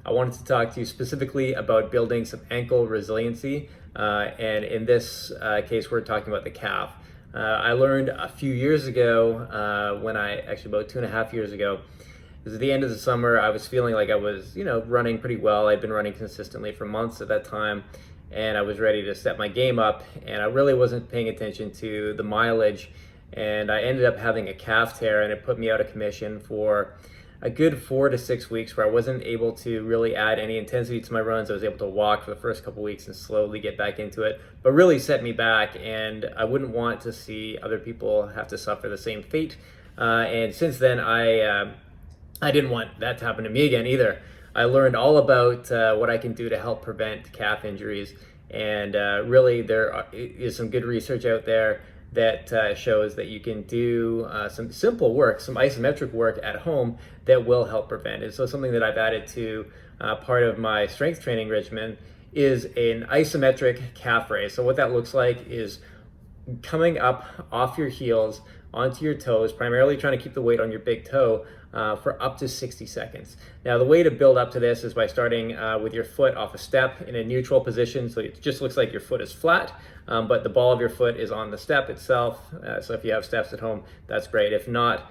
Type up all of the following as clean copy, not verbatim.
I wanted to talk to you specifically about building some ankle resiliency. And in this case, we're talking about the calf. I learned a few years ago, about 2.5 years ago, it was at the end of the summer. I was feeling like I was, running pretty well. I'd been running consistently for months at that time, and I was ready to step my game up, and I really wasn't paying attention to the mileage, and I ended up having a calf tear, and it put me out of commission for a good 4 to 6 weeks, where I wasn't able to really add any intensity to my runs. I was able to walk for the first couple weeks and slowly get back into it, but really set me back, and I wouldn't want to see other people have to suffer the same fate. And since then, I didn't want that to happen to me again either. I learned all about what I can do to help prevent calf injuries, and really there is some good research out there that shows that you can do some simple work, some isometric work at home that will help prevent it. So something that I've added to part of my strength training regimen is an isometric calf raise. So what that looks like is coming up off your heels onto your toes, primarily trying to keep the weight on your big toe for up to 60 seconds. Now, the way to build up to this is by starting with your foot off a step in a neutral position. So it just looks like your foot is flat, but the ball of your foot is on the step itself. So if you have steps at home, that's great. If not,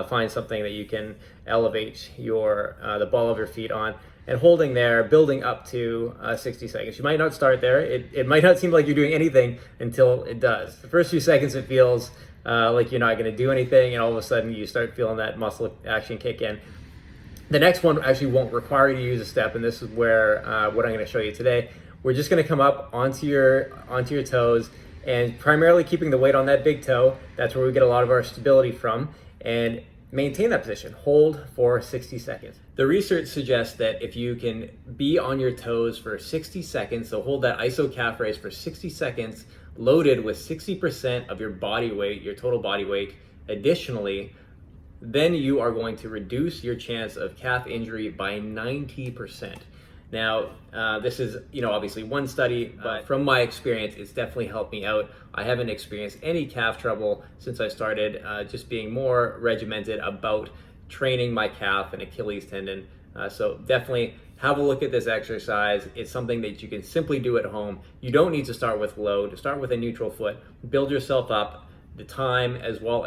find something that you can elevate the ball of your feet on, and holding there, building up to 60 seconds. You might not start there. It might not seem like you're doing anything until it does. The first few seconds, it feels like you're not going to do anything, and all of a sudden you start feeling that muscle action kick in. The next one actually won't require you to use a step, and this is where what I'm going to show you today. We're just going to come up onto your toes, and primarily keeping the weight on that big toe. That's where we get a lot of our stability from, and maintain that position. Hold for 60 seconds. The research suggests that if you can be on your toes for 60 seconds, so hold that iso calf raise for 60 seconds, loaded with 60% of your body weight, your total body weight, additionally, then you are going to reduce your chance of calf injury by 90%. Now, this is, obviously one study, but from my experience, it's definitely helped me out. I haven't experienced any calf trouble since I started just being more regimented about training my calf and Achilles tendon. So definitely have a look at this exercise. It's something that you can simply do at home. You don't need to start with load. Start with a neutral foot. Build yourself up the time as well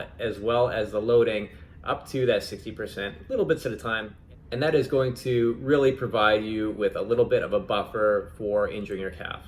as the loading up to that 60%, little bits at a time. And that is going to really provide you with a little bit of a buffer for injuring your calf.